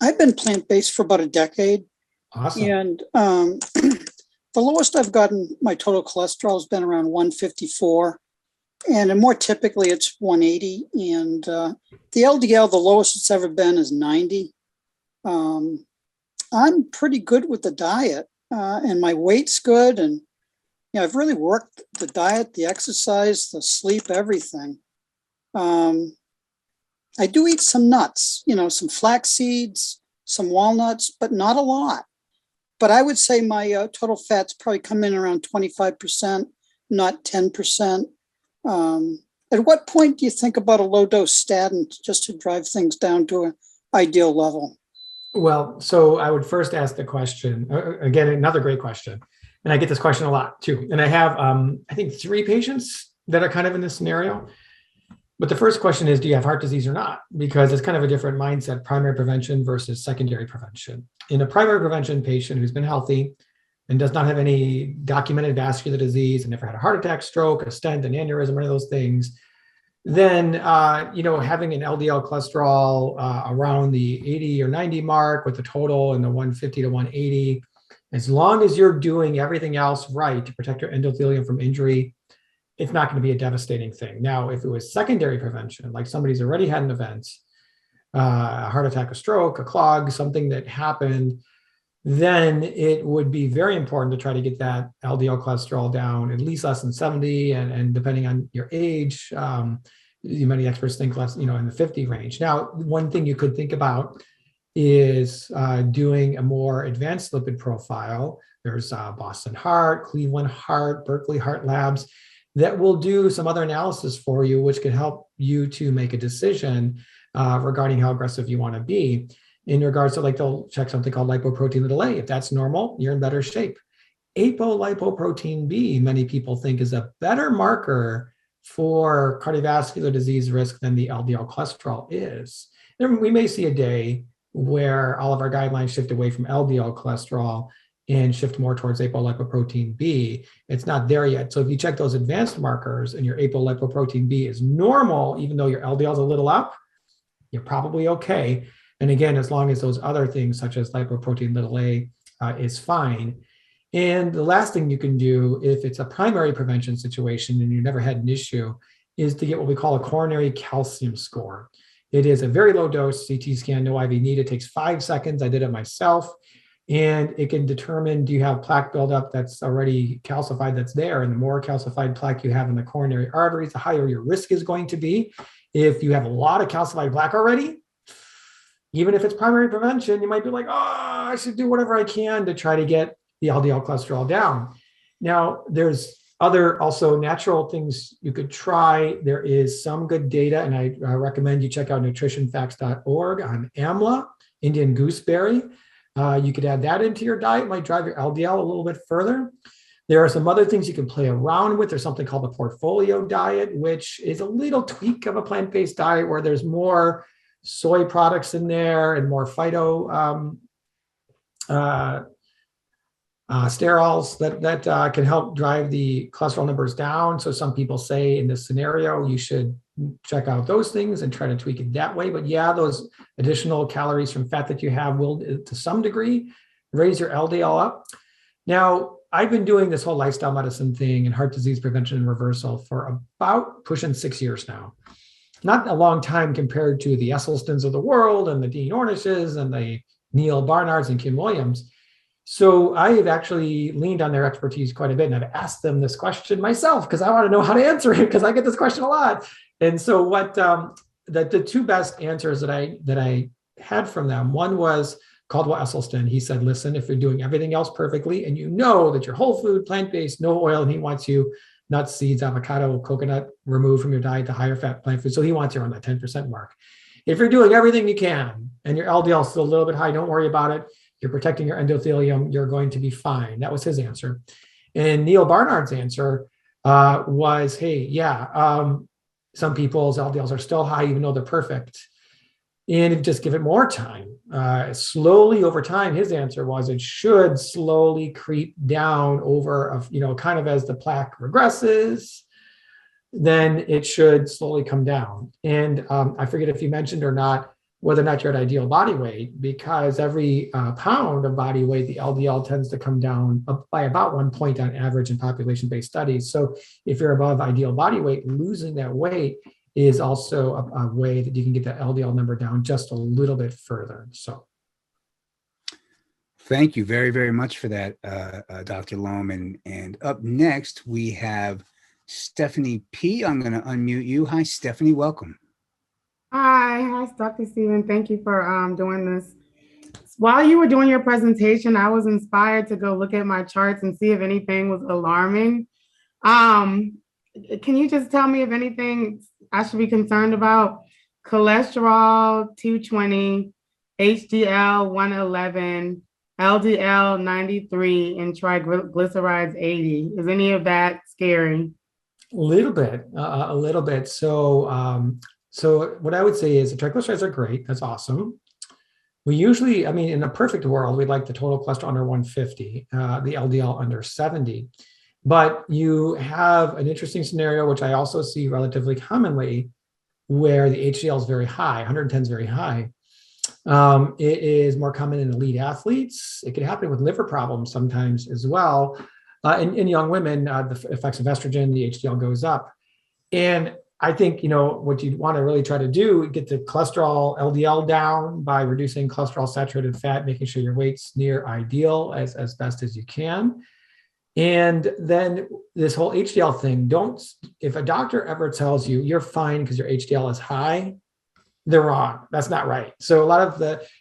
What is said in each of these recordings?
I've been plant-based for about a decade. Awesome. And the lowest I've gotten my total cholesterol has been around 154. And more typically it's 180. And the LDL, the lowest it's ever been is 90. I'm pretty good with the diet, and my weight's good. And I've really worked the diet, the exercise, the sleep, everything. I do eat some nuts, some flax seeds, some walnuts, but not a lot. But I would say my total fats probably come in around 25%, not 10%. At what point do you think about a low dose statin just to drive things down to an ideal level? Well, so I would first ask the question, again, another great question. And I get this question a lot too. And I have, I think 3 patients that are kind of in this scenario. But the first question is, do you have heart disease or not? Because it's kind of a different mindset, primary prevention versus secondary prevention. In a primary prevention patient who's been healthy and does not have any documented vascular disease and never had a heart attack, stroke, a stent, an aneurysm, one of those things, then, having an LDL cholesterol around the 80 or 90 mark with the total in the 150 to 180, as long as you're doing everything else right to protect your endothelium from injury, it's not going to be a devastating thing. Now, if it was secondary prevention, like somebody's already had an event, a heart attack, a stroke, a clog, something that happened, then it would be very important to try to get that LDL cholesterol down at least less than 70, and depending on your age, many experts think less, in the 50 range. Now, one thing you could think about is doing a more advanced lipid profile. There's Boston Heart, Cleveland Heart, Berkeley Heart Labs that will do some other analysis for you, which could help you to make a decision regarding how aggressive you want to be. In regards to, they'll check something called lipoprotein(a). If that's normal, you're in better shape. Apolipoprotein B, many people think, is a better marker for cardiovascular disease risk than the LDL cholesterol is. We may see a day where all of our guidelines shift away from LDL cholesterol and shift more towards apolipoprotein B. It's not there yet. So if you check those advanced markers and your apolipoprotein B is normal, even though your LDL is a little up, you're probably okay. And again, as long as those other things such as lipoprotein(a) is fine. And the last thing you can do if it's a primary prevention situation and you never had an issue is to get what we call a coronary calcium score. It is a very low dose CT scan, no IV needed. It takes 5 seconds. I did it myself. And it can determine, do you have plaque buildup that's already calcified that's there? And the more calcified plaque you have in the coronary arteries, the higher your risk is going to be. If you have a lot of calcified plaque already, even if it's primary prevention, you might be like, I should do whatever I can to try to get the LDL cholesterol down. Now, there's other also natural things you could try. There is some good data, and I recommend you check out nutritionfacts.org on AMLA, Indian gooseberry. You could add that into your diet. It might drive your LDL a little bit further. There are some other things you can play around with. There's something called the portfolio diet, which is a little tweak of a plant-based diet where there's more soy products in there and more phyto sterols that can help drive the cholesterol numbers down. So some people say in this scenario, you should check out those things and try to tweak it that way. But yeah, those additional calories from fat that you have will, to some degree, raise your LDL up. Now, I've been doing this whole lifestyle medicine thing and heart disease prevention and reversal for about pushing 6 years now. Not a long time compared to the Esselstyns of the world and the Dean Ornishes and the Neal Barnards and Kim Williams. So I have actually leaned on their expertise quite a bit, and I've asked them this question myself because I want to know how to answer it because I get this question a lot. And so what the 2 best answers that I had from them, one was Caldwell Esselstyn. He said, listen, if you're doing everything else perfectly and you know that you're whole food, plant-based, no oil, and he wants you nuts, seeds, avocado, coconut removed from your diet to higher fat plant food. So he wants you around that 10% mark. If you're doing everything you can and your LDL is still a little bit high, don't worry about it. You're protecting your endothelium. You're going to be fine. That was his answer. And Neal Barnard's answer was, hey, some people's LDLs are still high, even though they're perfect. And just give it more time. Slowly over time, his answer was it should slowly creep down over, kind of as the plaque regresses, then it should slowly come down. And I forget if you mentioned or not, whether or not you're at ideal body weight, because every pound of body weight, the LDL tends to come down by about 1 point on average in population-based studies. So if you're above ideal body weight, losing that weight is also a way that you can get the LDL number down just a little bit further. So. Thank you very, very much for that, Dr. Lome. And up next, we have Stephanie P. I'm going to unmute you. Hi, Stephanie. Welcome. Hi, Dr. Stephen. Thank you for doing this. While you were doing your presentation, I was inspired to go look at my charts and see if anything was alarming. Can you just tell me if anything I should be concerned about? Cholesterol 220, HDL 111, LDL 93, and triglycerides 80. Is any of that scary? A little bit. So what I would say is the triglycerides are great. That's awesome. We usually, in a perfect world, we'd like the total cholesterol under 150, the LDL under 70. But you have an interesting scenario, which I also see relatively commonly, where the HDL is very high, 110 is very high. It is more common in elite athletes. It can happen with liver problems sometimes as well. In young women, the effects of estrogen, the HDL goes up. And I think, what you want to really try to do, get the cholesterol LDL down by reducing cholesterol saturated fat, making sure your weight's near ideal as best as you can. And then this whole HDL thing, if a doctor ever tells you you're fine because your HDL is high, they're wrong. That's not right. So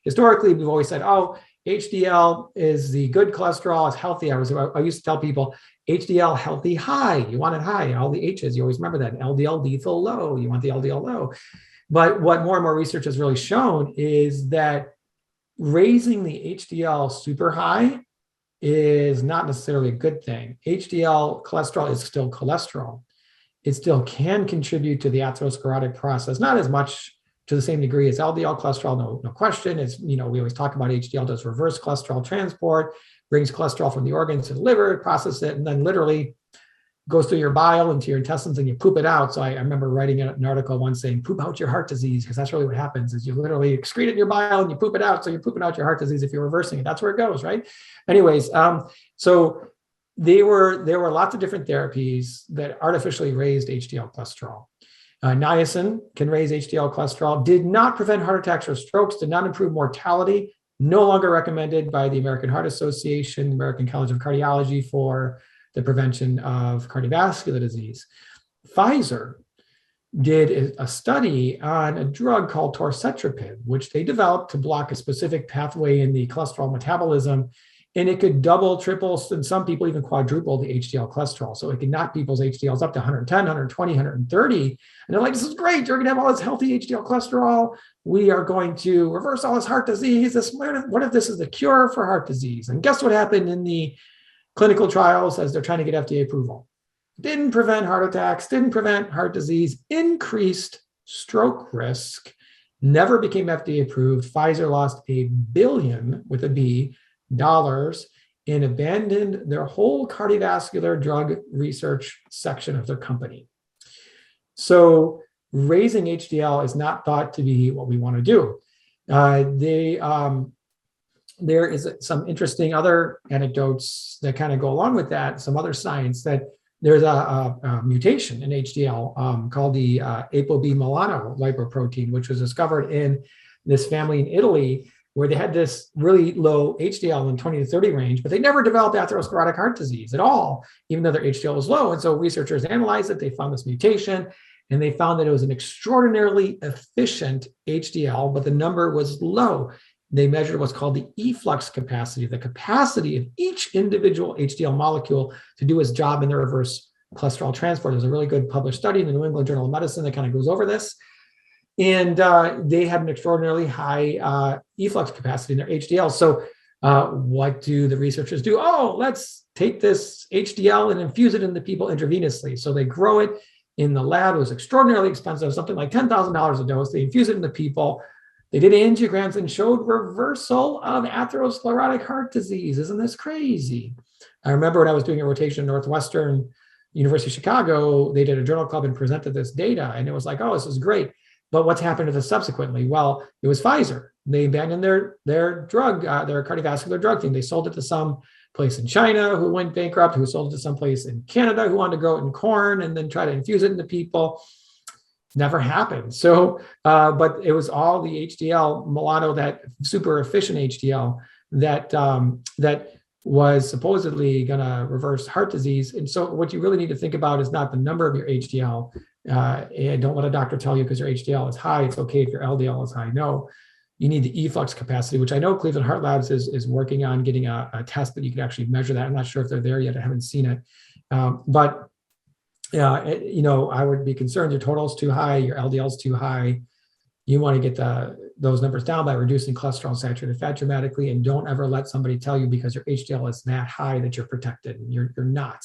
historically, we've always said, HDL is the good cholesterol, it's healthy. I used to tell people, HDL healthy high, you want it high, all the H's, you always remember that. LDL lethal low, you want the LDL low. But what more and more research has really shown is that raising the HDL super high is not necessarily a good thing. HDL cholesterol is still cholesterol. It still can contribute to the atherosclerotic process, not as much to the same degree as LDL cholesterol, no question. We always talk about HDL does reverse cholesterol transport, brings cholesterol from the organs to the liver, process it, and then literally goes through your bile into your intestines and you poop it out. So I remember writing an article once saying, poop out your heart disease, because that's really what happens is you literally excrete it in your bile and you poop it out. So you're pooping out your heart disease if you're reversing it. That's where it goes, right? Anyways, so there were lots of different therapies that artificially raised HDL cholesterol. Niacin can raise HDL cholesterol, did not prevent heart attacks or strokes, did not improve mortality, no longer recommended by the American Heart Association, American College of Cardiology for the prevention of cardiovascular disease. Pfizer did a study on a drug called torcetrapib, which they developed to block a specific pathway in the cholesterol metabolism. And it could double, triple, and some people even quadruple the HDL cholesterol. So it could knock people's HDLs up to 110, 120, 130. And they're like, this is great. You're going to have all this healthy HDL cholesterol. We are going to reverse all this heart disease. What if this is the cure for heart disease? And guess what happened in the clinical trials as they're trying to get FDA approval? Didn't prevent heart attacks, didn't prevent heart disease, increased stroke risk, never became FDA approved. Pfizer lost $1 billion with a B dollars and abandoned their whole cardiovascular drug research section of their company. So raising HDL is not thought to be what we want to do. There is some interesting other anecdotes that kind of go along with that, some other science that there's a mutation in HDL called the ApoB Milano lipoprotein, which was discovered in this family in Italy, where they had this really low HDL in 20 to 30 range, but they never developed atherosclerotic heart disease at all, even though their HDL was low. And so researchers analyzed it, they found this mutation, and they found that it was an extraordinarily efficient HDL, but the number was low. They measured what's called the efflux capacity, the capacity of each individual HDL molecule to do its job in the reverse cholesterol transport. There's a really good published study in the New England Journal of Medicine that kind of goes over this. And they had an extraordinarily high efflux capacity in their HDL. So what do the researchers do? Let's take this HDL and infuse it into people intravenously. So they grow it in the lab. It was extraordinarily expensive, something like $10,000 a dose. They infuse it into people. They did angiograms and showed reversal of atherosclerotic heart disease. Isn't this crazy? I remember when I was doing a rotation at Northwestern University of Chicago, they did a journal club and presented this data. And it was like, this is great. But what's happened to this subsequently? Well, it was Pfizer. They abandoned their drug, their cardiovascular drug thing. They sold it to some place in China who went bankrupt, who sold it to some place in Canada who wanted to grow it in corn and then try to infuse it into people. Never happened. So, but it was all the HDL, Milano, that super efficient HDL that was supposedly going to reverse heart disease. And so what you really need to think about is not the number of your HDL. And don't let a doctor tell you because your HDL is high, it's okay if your LDL is high. No, you need the efflux capacity, which I know Cleveland Heart Labs is working on getting a test that you can actually measure that. I'm not sure if they're there yet. I haven't seen it. But I would be concerned your total is too high, your LDL is too high. You want to get those numbers down by reducing cholesterol and saturated fat dramatically, and don't ever let somebody tell you because your HDL is that high that you're protected. You're not.